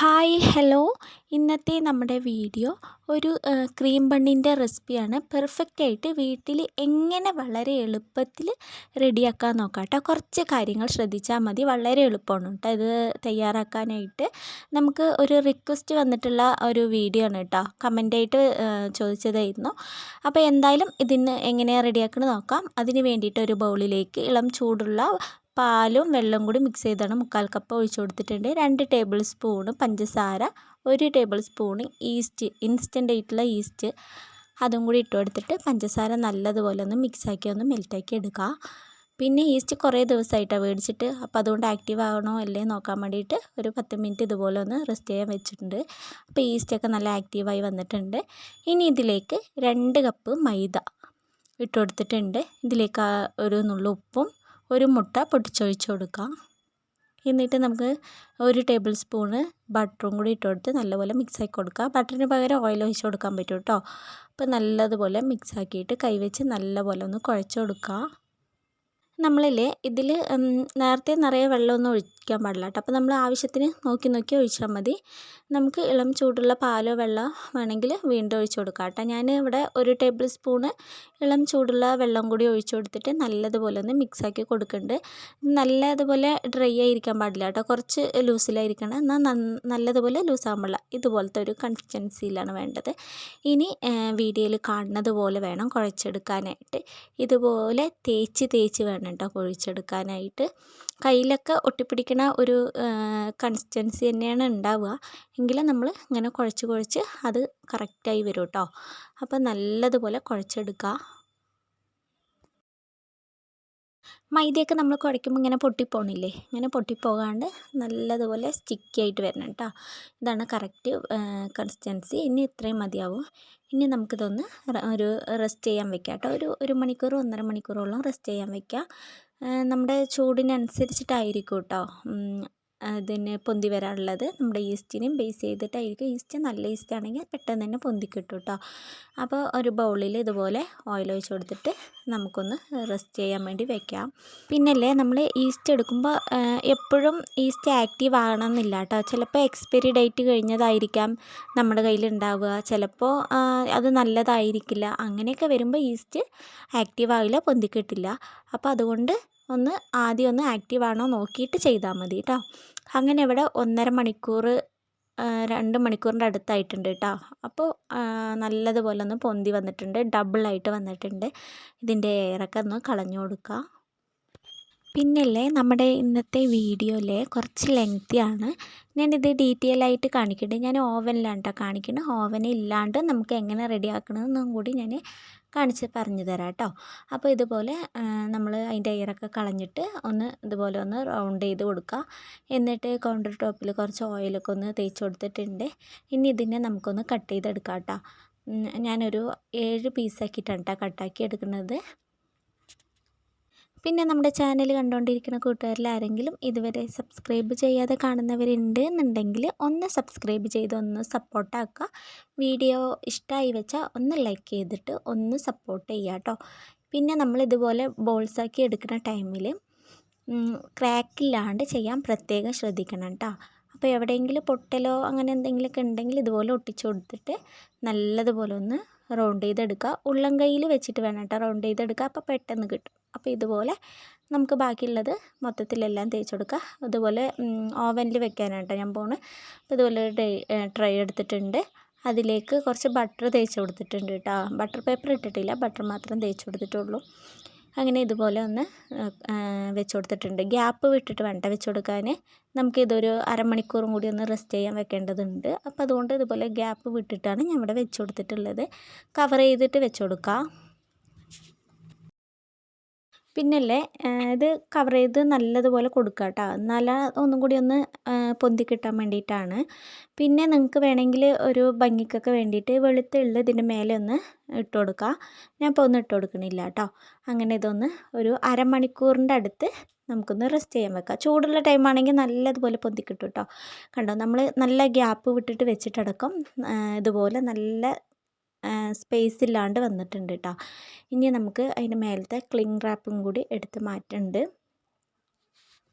Hi hello. ഇന്നത്തെ നമ്മുടെ video ഒരു ക്രീം ബണ്ണിൻ്റെ റെസിപ്പിയാണ്. പെർഫെക്റ്റായിട്ട് വീട്ടിൽ എങ്ങനെ വളരെ എളുപ്പത്തിൽ റെഡിയാക്കാൻ നോക്കാം കേട്ടോ. കുറച്ച് കാര്യങ്ങൾ ശ്രദ്ധിച്ചാൽ മതി, വളരെ എളുപ്പമാണ് കേട്ടോ ഇത് തയ്യാറാക്കാനായിട്ട്. നമുക്ക് ഒരു റിക്വസ്റ്റ് വന്നിട്ടുള്ള ഒരു വീഡിയോ ആണ് കേട്ടോ, കമൻ്റായിട്ട് ചോദിച്ചതായിരുന്നു. അപ്പോൾ എന്തായാലും ഇതിന് എങ്ങനെയാണ് റെഡിയാക്കുന്നത് നോക്കാം. അതിന് വേണ്ടിയിട്ട് ഒരു ബൗളിലേക്ക് ഇളം ചൂടുള്ള പാലും വെള്ളം കൂടി മിക്സ് ചെയ്താണ് 1/4 കപ്പ് ഒഴിച്ചു കൊടുത്തിട്ടുണ്ട്. 2 ടേബിൾ സ്പൂണ് പഞ്ചസാര, 1 ടേബിൾ സ്പൂണ് ഈസ്റ്റ്, ഇൻസ്റ്റൻ്റ് ആയിട്ടുള്ള ഈസ്റ്റ്, അതും കൂടി ഇട്ട് കൊടുത്തിട്ട് പഞ്ചസാര നല്ലതുപോലെ ഒന്ന് മിക്സാക്കി ഒന്ന് മെൽറ്റാക്കി എടുക്കുക. പിന്നെ ഈസ്റ്റ് കുറേ ദിവസമായിട്ടാണ് മേടിച്ചിട്ട്, അപ്പോൾ അതുകൊണ്ട് ആക്റ്റീവ് ആകണോ അല്ലേ നോക്കാൻ വേണ്ടിയിട്ട് ഒരു 10 മിനിറ്റ് ഇതുപോലെ ഒന്ന് റെസ്റ്റ് ചെയ്യാൻ വെച്ചിട്ടുണ്ട്. അപ്പോൾ ഈസ്റ്റൊക്കെ നല്ല ആക്റ്റീവായി വന്നിട്ടുണ്ട്. ഇനി ഇതിലേക്ക് 2 കപ്പ് മൈദ ഇട്ട് കൊടുത്തിട്ടുണ്ട്. ഇതിലേക്ക് ഒരു നുള്ളു ഉപ്പും ഒരു മുട്ട പൊട്ടിച്ചൊഴിച്ച് കൊടുക്കാം. എന്നിട്ട് നമുക്ക് 1 ടേബിൾ സ്പൂണ് ബട്ടറും കൂടി ഇട്ട് കൊടുത്ത് നല്ലപോലെ മിക്സാക്കി കൊടുക്കുക. ബട്ടറിന് പകരം ഓയിൽ ഒഴിച്ച് കൊടുക്കാൻ പറ്റും കേട്ടോ. അപ്പോൾ നല്ലതുപോലെ മിക്സാക്കിയിട്ട് കൈവച്ച് നല്ലപോലെ ഒന്ന് കുഴച്ച് കൊടുക്കുക. നമ്മളില്ലേ ഇതിൽ നേരത്തെ നിറയെ വെള്ളമൊന്നും ഒഴിക്കാൻ പാടില്ല കേട്ടോ. അപ്പോൾ നമ്മൾ ആവശ്യത്തിന് നോക്കി നോക്കി ഒഴിച്ചാൽ മതി. നമുക്ക് ഇളം ചൂടുള്ള പാലോ വെള്ളം വേണമെങ്കിൽ വീണ്ടും ഒഴിച്ച് കൊടുക്കാം കേട്ടോ. ഞാൻ ഇവിടെ 1 ടേബിൾ സ്പൂണ് ഇളം ചൂടുള്ള വെള്ളം കൂടി ഒഴിച്ച് കൊടുത്തിട്ട് നല്ലതുപോലെ ഒന്ന് മിക്സാക്കി കൊടുക്കുന്നുണ്ട്. നല്ലതുപോലെ ഡ്രൈ ആയിരിക്കാൻ പാടില്ല കേട്ടോ, കുറച്ച് ലൂസിലായിരിക്കണം. എന്നാൽ നല്ലതുപോലെ ലൂസാകാൻ പാടില്ല. ഇതുപോലത്തെ ഒരു കൺസിസ്റ്റൻസിയിലാണ് വേണ്ടത്. ഇനി വീഡിയോയിൽ കാണുന്നത് പോലെ വേണം കുഴച്ചെടുക്കാനായിട്ട്. ഇതുപോലെ തേച്ച് വേണം കേട്ടോ കുഴച്ചെടുക്കാനായിട്ട്. കയ്യിലൊക്കെ ഒട്ടിപ്പിടിക്കണ ഒരു കൺസിസ്റ്റൻസി തന്നെയാണ് ഉണ്ടാവുക. എങ്കിലും നമ്മൾ ഇങ്ങനെ കുഴച്ച് അത് കറക്റ്റായി വരും കേട്ടോ. അപ്പോൾ നല്ലതുപോലെ കുഴച്ചെടുക്കുക. മൈദയൊക്കെ നമ്മൾ കുഴയ്ക്കുമ്പോൾ ഇങ്ങനെ പൊട്ടിപ്പോണില്ലേ, ഇങ്ങനെ പൊട്ടിപ്പോകാണ്ട് നല്ലതുപോലെ സ്റ്റിക്കി ആയിട്ട് വരണം കേട്ടോ. ഇതാണ് കറക്റ്റ് കൺസിസ്റ്റൻസി. ഇനി ഇത്രയും മതിയാവും. ഇനി നമുക്കിതൊന്ന് ഒരു റെസ്റ്റ് ചെയ്യാൻ വെക്കാം കേട്ടോ. ഒരു മണിക്കൂർ 1.5 മണിക്കൂറോളം റെസ്റ്റ് ചെയ്യാൻ വെക്കാം. നമ്മുടെ ചൂടിനനുസരിച്ചിട്ടായിരിക്കും കേട്ടോ അതിന് പൊന്തി വരാനുള്ളത്. നമ്മുടെ ഈസ്റ്റിനെയും ബേസ് ചെയ്തിട്ടായിരിക്കും. ഈസ്റ്റ് നല്ല ഈസ്റ്റ് ആണെങ്കിൽ പെട്ടെന്ന് തന്നെ പൊന്തി കിട്ടും കേട്ടോ. അപ്പോൾ ഒരു ബൗളിൽ ഇതുപോലെ ഓയിൽ ഒഴിച്ച് കൊടുത്തിട്ട് നമുക്കൊന്ന് റെസ്റ്റ് ചെയ്യാൻ വേണ്ടി വെക്കാം. പിന്നല്ലേ നമ്മൾ ഈസ്റ്റ് എടുക്കുമ്പോൾ എപ്പോഴും ഈസ്റ്റ് ആക്റ്റീവ് ആകണമെന്നില്ല കേട്ടോ. ചിലപ്പോൾ എക്സ്പയറി ഡേറ്റ് കഴിഞ്ഞതായിരിക്കാം നമ്മുടെ കയ്യിലുണ്ടാവുക, ചിലപ്പോൾ അത് നല്ലതായിരിക്കില്ല. അങ്ങനെയൊക്കെ വരുമ്പോൾ ഈസ്റ്റ് ആക്റ്റീവ് ആവില്ല, പൊന്തി കിട്ടില്ല. അപ്പോൾ അതുകൊണ്ട് ആദ്യം ഒന്ന് ആക്റ്റീവ് ആണോ നോക്കിയിട്ട് ചെയ്താൽ മതി കേട്ടോ. അങ്ങനെ ഇവിടെ 1.5 മണിക്കൂർ 2 മണിക്കൂറിൻ്റെ അടുത്തായിട്ടുണ്ട് കേട്ടോ. അപ്പോൾ നല്ലതുപോലെ ഒന്ന് പൊന്തി വന്നിട്ടുണ്ട്, ഡബിളായിട്ട് വന്നിട്ടുണ്ട്. ഇതിൻ്റെ എയറൊക്കെ ഒന്ന് കളഞ്ഞു കൊടുക്കുക. പിന്നല്ലേ നമ്മുടെ ഇന്നത്തെ വീഡിയോയിലെ കുറച്ച് ലെങ്തിയാണ്. ഞാനിത് ഡീറ്റെയിൽ ആയിട്ട് കാണിക്കുന്നുണ്ട്. ഞാൻ ഓവനിലാണ് കേട്ടോ കാണിക്കുന്നത്. ഓവനില്ലാണ്ട് നമുക്ക് എങ്ങനെ റെഡിയാക്കണമെന്നും കൂടി ഞാൻ പറഞ്ഞു തരാം കേട്ടോ. അപ്പോൾ ഇതുപോലെ നമ്മൾ അതിൻ്റെ എയറൊക്കെ കളഞ്ഞിട്ട് ഇതുപോലെ ഒന്ന് റൗണ്ട് ചെയ്ത് കൊടുക്കുക. എന്നിട്ട് കൗണ്ടർ ടോപ്പിൽ കുറച്ച് ഓയിലൊക്കെ ഒന്ന് തേച്ച് കൊടുത്തിട്ടുണ്ട്. ഇനി ഇതിനെ നമുക്കൊന്ന് കട്ട് ചെയ്തെടുക്കാം കേട്ടോ. ഞാനൊരു 7 പീസാക്കിയിട്ടാണ് കേട്ടോ കട്ടാക്കി എടുക്കുന്നത്. പിന്നെ നമ്മുടെ ചാനൽ കണ്ടുകൊണ്ടിരിക്കുന്ന കൂട്ടുകാരിൽ ആരെങ്കിലും ഇതുവരെ സബ്സ്ക്രൈബ് ചെയ്യാതെ കാണുന്നവരുണ്ട് എന്നുണ്ടെങ്കിൽ ഒന്ന് സബ്സ്ക്രൈബ് ചെയ്ത് ഒന്ന് സപ്പോർട്ടാക്കുക. വീഡിയോ ഇഷ്ടമായി വെച്ചാൽ ഒന്ന് ലൈക്ക് ചെയ്തിട്ട് ഒന്ന് സപ്പോർട്ട് ചെയ്യുക കേട്ടോ. പിന്നെ നമ്മളിതുപോലെ ബോൾസാക്കി എടുക്കുന്ന ടൈമിൽ ക്രാക്കില്ലാണ്ട് ചെയ്യാൻ പ്രത്യേകം ശ്രദ്ധിക്കണം കേട്ടോ. അപ്പോൾ എവിടെയെങ്കിലും പൊട്ടലോ അങ്ങനെ എന്തെങ്കിലുമൊക്കെ ഉണ്ടെങ്കിൽ ഇതുപോലെ ഒട്ടിച്ചു കൊടുത്തിട്ട് നല്ലതുപോലെ ഒന്ന് റൗണ്ട് ചെയ്തെടുക്കുക. ഉള്ളം കയ്യിൽ വെച്ചിട്ട് വേണം കേട്ടോ റൗണ്ട് ചെയ്തെടുക്കുക, അപ്പോൾ പെട്ടെന്ന് കിട്ടും. അപ്പോൾ ഇതുപോലെ നമുക്ക് ബാക്കിയുള്ളത് മൊത്തത്തിലെല്ലാം തേച്ച് കൊടുക്കുക. അതുപോലെ ഓവനിൽ വെക്കാനാണ് കേട്ടോ ഞാൻ പോകുന്നത്. അപ്പോൾ ഇതുപോലെ ട്രൈ എടുത്തിട്ടുണ്ട്. അതിലേക്ക് കുറച്ച് ബട്ടർ തേച്ച് കൊടുത്തിട്ടുണ്ട് കേട്ടോ. ബട്ടർ പേപ്പർ ഇട്ടിട്ടില്ല, ബട്ടർ മാത്രം തേച്ച് കൊടുത്തിട്ടുള്ളൂ. അങ്ങനെ ഇതുപോലെ ഒന്ന് വെച്ച് കൊടുത്തിട്ടുണ്ട്. ഗ്യാപ്പ് വിട്ടിട്ട് വേണ്ട വെച്ച് കൊടുക്കാൻ. നമുക്കിതൊരു അരമണിക്കൂറും കൂടി ഒന്ന് റെസ്റ്റ് ചെയ്യാൻ വെക്കേണ്ടതുണ്ട്. അപ്പോൾ അതുകൊണ്ട് ഇതുപോലെ ഗ്യാപ്പ് വിട്ടിട്ടാണ് ഞാൻ ഇവിടെ വെച്ച് കൊടുത്തിട്ടുള്ളത്. കവർ ചെയ്തിട്ട് വെച്ച് കൊടുക്കുക. പിന്നല്ലേ ഇത് കവർ ചെയ്ത് നല്ലതുപോലെ കൊടുക്കുക കേട്ടോ. എന്നാലും ഒന്നും കൂടി ഒന്ന് പൊന്തി കിട്ടാൻ വേണ്ടിയിട്ടാണ്. പിന്നെ നിങ്ങൾക്ക് വേണമെങ്കിൽ ഒരു ഭംഗിക്കൊക്കെ വേണ്ടിയിട്ട് വെളുത്തുള്ളി ഇതിൻ്റെ മേലെ ഒന്ന് ഇട്ട് കൊടുക്കുക. ഞാൻ ഇപ്പോൾ ഒന്നും ഇട്ട് കൊടുക്കണില്ല കേട്ടോ. അങ്ങനെ ഇതൊന്ന് ഒരു അരമണിക്കൂറിൻ്റെ അടുത്ത് നമുക്കൊന്ന് റെസ്റ്റ് ചെയ്യാൻ വെക്കാം. ചൂടുള്ള ടൈമാണെങ്കിൽ നല്ലതുപോലെ പൊന്തി കിട്ടും കേട്ടോ. കണ്ടോ, നമ്മൾ നല്ല ഗ്യാപ്പ് വിട്ടിട്ട് വെച്ചിട്ടടക്കം ഇതുപോലെ നല്ല സ്പേസ് ഇല്ലാണ്ട് വന്നിട്ടുണ്ട് കേട്ടോ. ഇനി നമുക്ക് അതിൻ്റെ മേലത്തെ ക്ലിംഗ് റാപ്പും കൂടി എടുത്ത് മാറ്റുന്നുണ്ട്.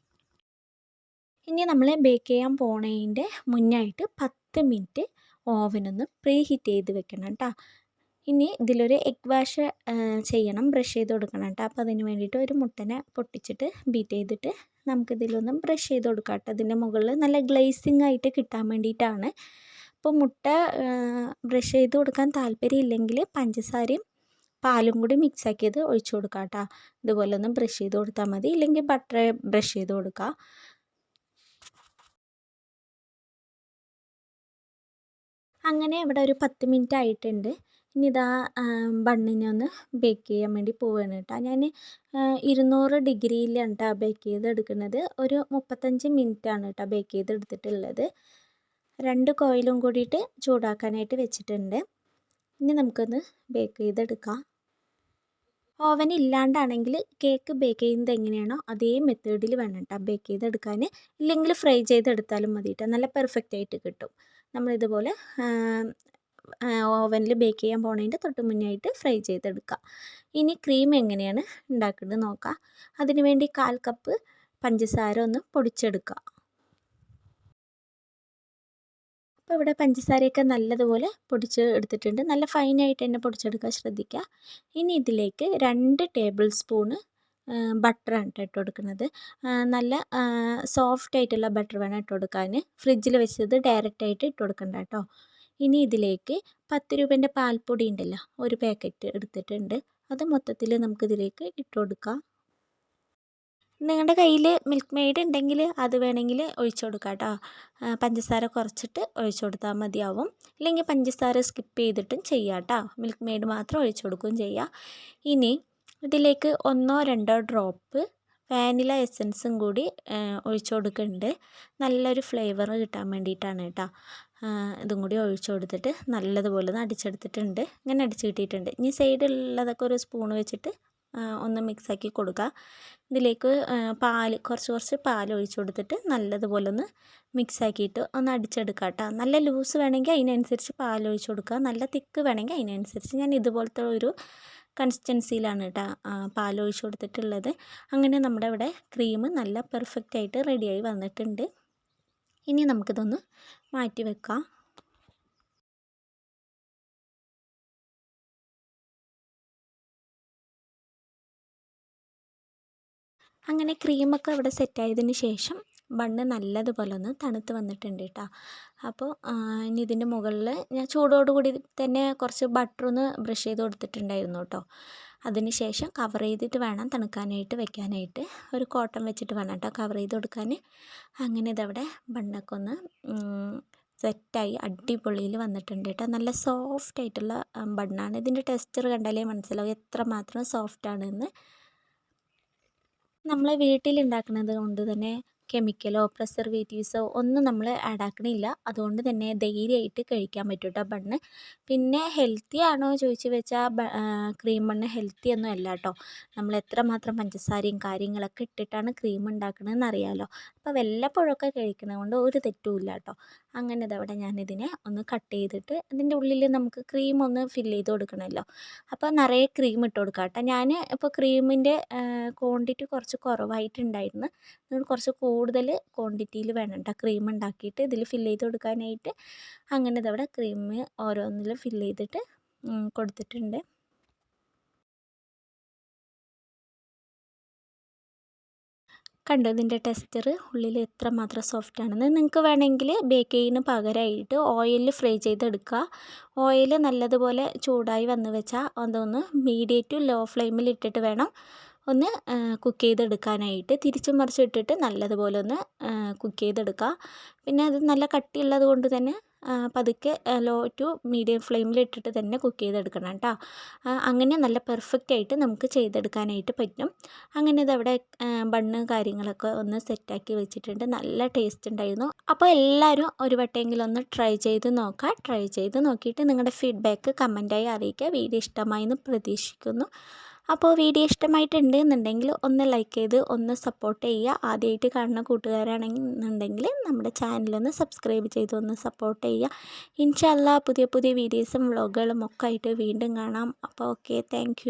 ഇനി നമ്മൾ ബേക്ക് ചെയ്യാൻ പോണതിൻ്റെ മുന്നായിട്ട് 10 മിനിറ്റ് ഓവനൊന്ന് പ്രീ ഹീറ്റ് ചെയ്ത് വെക്കണം കേട്ടോ. ഇനി ഇതിലൊരു എഗ് വാഷ് ചെയ്യണം, ബ്രഷ് ചെയ്ത് കൊടുക്കണം കേട്ടോ. അപ്പോൾ അതിന് വേണ്ടിയിട്ട് ഒരു മുട്ടനെ പൊട്ടിച്ചിട്ട് ബീറ്റ് ചെയ്തിട്ട് നമുക്കിതിലൊന്ന് ബ്രഷ് ചെയ്ത് കൊടുക്കാം കേട്ടോ. ഇതിൻ്റെ മുകളിൽ നല്ല ഗ്ലേസിങ് ആയിട്ട് കിട്ടാൻ വേണ്ടിയിട്ടാണ്. അപ്പോൾ മുട്ട ബ്രഷ് ചെയ്ത് കൊടുക്കാൻ താല്പര്യമില്ലെങ്കിൽ പഞ്ചസാരയും പാലും കൂടി മിക്സാക്കിയത് ഒഴിച്ച് കൊടുക്കാം കേട്ടോ. ഇതുപോലെ ഒന്ന് ബ്രഷ് ചെയ്ത് കൊടുത്താൽ മതി, ഇല്ലെങ്കിൽ ബട്ടർ ബ്രഷ് ചെയ്ത് കൊടുക്കുക. അങ്ങനെ ഇവിടെ ഒരു 10 മിനിറ്റ് ആയിട്ടുണ്ട്. ഇനി ഇതാ ബണ്ണിനെ ഒന്ന് ബേക്ക് ചെയ്യാൻ വേണ്ടി പോവുകയാണ് കേട്ടോ. ഞാൻ 200 ഡിഗ്രിയിലാണ് കേട്ടോ ബേക്ക് ചെയ്തെടുക്കുന്നത്. ഒരു 35 മിനിറ്റാണ് കേട്ടോ ബേക്ക് ചെയ്തെടുത്തിട്ടുള്ളത്. 2 കോയിലും കൂടിയിട്ട് ചൂടാക്കാനായിട്ട് വെച്ചിട്ടുണ്ട്. ഇനി നമുക്കൊന്ന് ബേക്ക് ചെയ്തെടുക്കാം. ഓവൻ ഇല്ലാണ്ടാണെങ്കിൽ കേക്ക് ബേക്ക് ചെയ്യുന്നത് എങ്ങനെയാണോ അതേ മെത്തേഡിൽ വേണം കേട്ടോ ബേക്ക് ചെയ്തെടുക്കാൻ. ഇല്ലെങ്കിൽ ഫ്രൈ ചെയ്തെടുത്താലും മതി കേട്ടോ, നല്ല പെർഫെക്റ്റ് ആയിട്ട് കിട്ടും. നമ്മളിതുപോലെ ഓവനിൽ ബേക്ക് ചെയ്യാൻ പോണതിൻ്റെ തൊട്ട് മുന്നേ ആയിട്ട് ഫ്രൈ ചെയ്തെടുക്കുക. ഇനി ക്രീം എങ്ങനെയാണ് ഉണ്ടാക്കുന്നത് നോക്കാം. അതിന് വേണ്ടി 1/4 കപ്പ് പഞ്ചസാര ഒന്ന് പൊടിച്ചെടുക്കുക. അപ്പോൾ ഇവിടെ പഞ്ചസാരയൊക്കെ നല്ലതുപോലെ പൊടിച്ച് എടുത്തിട്ടുണ്ട്. നല്ല ഫൈനായിട്ട് തന്നെ പൊടിച്ചെടുക്കാൻ ശ്രദ്ധിക്കുക. ഇനി ഇതിലേക്ക് 2 ടേബിൾ സ്പൂണ് ബട്ടറാണ് കേട്ടോ ഇട്ട് കൊടുക്കുന്നത്. നല്ല സോഫ്റ്റ് ആയിട്ടുള്ള ബട്ടർ വേണം ഇട്ട് കൊടുക്കാൻ. ഫ്രിഡ്ജിൽ വെച്ചത് ഡയറക്റ്റായിട്ട് ഇട്ട് കൊടുക്കണ്ട കേട്ടോ. ഇനി ഇതിലേക്ക് 10 രൂപേൻ്റെ പാൽപ്പൊടി ഉണ്ടല്ലോ, ഒരു പാക്കറ്റ് എടുത്തിട്ടുണ്ട്. അത് മൊത്തത്തിൽ നമുക്കിതിലേക്ക് ഇട്ട് കൊടുക്കാം. നിങ്ങളുടെ കയ്യിൽ മിൽക്ക് മെയ്ഡ് ഉണ്ടെങ്കിൽ അത് വേണമെങ്കിൽ ഒഴിച്ചു കൊടുക്കാം കേട്ടോ. പഞ്ചസാര കുറച്ചിട്ട് ഒഴിച്ചു കൊടുത്താൽ മതിയാവും. ഇല്ലെങ്കിൽ പഞ്ചസാര സ്കിപ്പ് ചെയ്തിട്ടും ചെയ്യാം കേട്ടോ. മിൽക്ക് മെയ്ഡ് മാത്രം ഒഴിച്ചു കൊടുക്കുകയും ചെയ്യാം. ഇനി ഇതിലേക്ക് 1-2 ഡ്രോപ്പ് വാനില എസൻസും കൂടി ഒഴിച്ചു കൊടുക്കുന്നുണ്ട്. നല്ലൊരു ഫ്ലേവർ കിട്ടാൻ വേണ്ടിയിട്ടാണ് കേട്ടോ. ഇതും കൂടി ഒഴിച്ചു കൊടുത്തിട്ട് നല്ലതുപോലെ ഒന്ന് അടിച്ചെടുത്തിട്ടുണ്ട്. ഇങ്ങനെ അടിച്ച് കിട്ടിയിട്ടുണ്ട്. ഇനി സൈഡിലുള്ളതൊക്കെ ഒരു സ്പൂൺ വെച്ചിട്ട് ഒന്ന് മിക്സാക്കി കൊടുക്കുക. ഇതിലേക്ക് കുറച്ച് പാൽ ഒഴിച്ച് കൊടുത്തിട്ട് നല്ലതുപോലെ ഒന്ന് മിക്സാക്കിയിട്ട് ഒന്ന് അടിച്ചെടുക്കുക കേട്ടോ. നല്ല ലൂസ് വേണമെങ്കിൽ അതിനനുസരിച്ച് പാൽ ഒഴിച്ച് കൊടുക്കുക, നല്ല തിക്ക് വേണമെങ്കിൽ അതിനനുസരിച്ച്. ഞാൻ ഇതുപോലത്തെ ഒരു കൺസിസ്റ്റൻസിയിലാണ് കേട്ടോ പാൽ ഒഴിച്ച് കൊടുത്തിട്ടുള്ളത്. അങ്ങനെ നമ്മുടെ ഇവിടെ ക്രീം നല്ല പെർഫെക്റ്റ് ആയിട്ട് റെഡിയായി വന്നിട്ടുണ്ട്. ഇനി നമുക്കിതൊന്ന് മാറ്റി വെക്കാം. അങ്ങനെ ക്രീമൊക്കെ ഇവിടെ സെറ്റായതിന് ശേഷം ബണ്ണ് നല്ലതുപോലെ ഒന്ന് തണുത്ത് വന്നിട്ടുണ്ട് കേട്ടോ. അപ്പോൾ ഇനി ഇതിൻ്റെ മുകളിൽ ഞാൻ ചൂടോടുകൂടി തന്നെ കുറച്ച് ബട്ടറൊന്ന് ബ്രഷ് ചെയ്ത് കൊടുത്തിട്ടുണ്ടായിരുന്നു കേട്ടോ. അതിന് ശേഷം കവർ ചെയ്തിട്ട് വേണം തണുക്കാനായിട്ട് വെക്കാനായിട്ട്. ഒരു കോട്ടൺ വെച്ചിട്ട് വേണം കേട്ടോ കവർ ചെയ്ത് കൊടുക്കാൻ. അങ്ങനെ ഇതവിടെ ബണ്ണൊക്കെ ഒന്ന് സെറ്റായി അടിപൊളിയിൽ വന്നിട്ടുണ്ട് കേട്ടോ. നല്ല സോഫ്റ്റ് ആയിട്ടുള്ള ബണ്ണാണ്. ഇതിൻ്റെ ടെക്സ്ചർ കണ്ടാലേ മനസ്സിലാവും എത്രമാത്രം സോഫ്റ്റാണെന്ന്. നമ്മൾ വീട്ടിലുണ്ടാക്കുന്നത് കൊണ്ട് തന്നെ കെമിക്കലോ പ്രിസർവേറ്റീവ്സോ ഒന്നും നമ്മൾ ആഡ് ആക്കണില്ല. അതുകൊണ്ട് തന്നെ ധൈര്യമായിട്ട് കഴിക്കാൻ പറ്റും കേട്ടോ ബണ്ണ്. പിന്നെ ഹെൽത്തി ആണോ ചോദിച്ച് വെച്ചാൽ ക്രീം ബണ്ണ് ഹെൽത്തി ഒന്നും അല്ല കേട്ടോ. നമ്മൾ എത്രമാത്രം പഞ്ചസാരയും കാര്യങ്ങളൊക്കെ ഇട്ടിട്ടാണ് ക്രീം ഉണ്ടാക്കണതെന്ന് അറിയാമല്ലോ. അപ്പോൾ വല്ലപ്പോഴൊക്കെ കഴിക്കുന്നത് കൊണ്ട് ഒരു തെറ്റുമില്ല കേട്ടോ. അങ്ങനെ ഇതവിടെ ഞാനിതിനെ ഒന്ന് കട്ട് ചെയ്തിട്ട് ഇതിൻ്റെ ഉള്ളിൽ നമുക്ക് ക്രീം ഒന്ന് ഫില്ല് ചെയ്ത് കൊടുക്കണമല്ലോ. അപ്പോൾ നിറയെ ക്രീം ഇട്ട് കൊടുക്കാം കേട്ടോ. ഞാൻ ഇപ്പോൾ ക്രീമിൻ്റെ ക്വാണ്ടിറ്റി കുറച്ച് കുറവായിട്ടുണ്ടായിരുന്നു. നിങ്ങൾ കുറച്ച് കൂടുതൽ ക്വാണ്ടിറ്റിയിൽ വേണം കേട്ടോ ക്രീം ഉണ്ടാക്കിയിട്ട് ഇതിൽ ഫില്ല് ചെയ്ത് കൊടുക്കാനായിട്ട്. അങ്ങനെ ഇതവിടെ ക്രീം ഓരോന്നിലും ഫില്ല് ചെയ്തിട്ട് കൊടുത്തിട്ടുണ്ട്. കണ്ടോ ഇതിൻ്റെ ടെക്സ്ചർ ഉള്ളിൽ എത്രമാത്രം സോഫ്റ്റ് ആണെന്ന്. നിങ്ങൾക്ക് വേണമെങ്കിൽ ബേക്ക് ചെയ്യുന്നതിന് പകരമായിട്ട് ഓയിലിൽ ഫ്രൈ ചെയ്തെടുക്കുക. ഓയിൽ നല്ലതുപോലെ ചൂടായി വന്ന് വെച്ചാൽ അതൊന്ന് മീഡിയം ടു ലോ ഫ്ലെയിമിൽ ഇട്ടിട്ട് വേണം ഒന്ന് കുക്ക് ചെയ്തെടുക്കാനായിട്ട്. തിരിച്ചും മറിച്ചും ഇട്ടിട്ട് നല്ലതുപോലെ ഒന്ന് കുക്ക് ചെയ്തെടുക്കുക. പിന്നെ അത് നല്ല കട്ടിയുള്ളത് കൊണ്ട് തന്നെ പതുക്കെ ലോ ടു മീഡിയം ഫ്ലെയിമിൽ ഇട്ടിട്ട് തന്നെ കുക്ക് ചെയ്തെടുക്കണം കേട്ടോ. അങ്ങനെ നല്ല പെർഫെക്റ്റ് ആയിട്ട് നമുക്ക് ചെയ്തെടുക്കാനായിട്ട് പറ്റും. അങ്ങനെ ഇതവിടെ ബണ്ണ് കാര്യങ്ങളൊക്കെ ഒന്ന് സെറ്റാക്കി വെച്ചിട്ടുണ്ട്. നല്ല ടേസ്റ്റ് ഉണ്ടായിരുന്നു. അപ്പോൾ എല്ലാവരും ഒരു വട്ടമെങ്കിലും ഒന്ന് ട്രൈ ചെയ്ത് നോക്കുക. ട്രൈ ചെയ്ത് നോക്കിയിട്ട് നിങ്ങളുടെ ഫീഡ്ബാക്ക് കമൻറ്റായി അറിയിക്കുക. വീഡിയോ ഇഷ്ടമായി എന്ന് പ്രതീക്ഷിക്കുന്നു. അപ്പോൾ വീഡിയോ ഇഷ്ടമായിട്ടുണ്ട് എന്നുണ്ടെങ്കിൽ ഒന്ന് ലൈക്ക് ചെയ്ത് ഒന്ന് സപ്പോർട്ട് ചെയ്യുക. ആദ്യമായിട്ട് കാണുന്ന കൂട്ടുകാരാണെന്നുണ്ടെങ്കിൽ നമ്മുടെ ചാനലൊന്ന് സബ്സ്ക്രൈബ് ചെയ്ത് ഒന്ന് സപ്പോർട്ട് ചെയ്യുക. ഇൻഷാ അല്ലാ പുതിയ പുതിയ വീഡിയോസും വ്ളോഗുകളും ഒക്കെ ആയിട്ട് വീണ്ടും കാണാം. അപ്പോൾ ഓക്കെ, താങ്ക്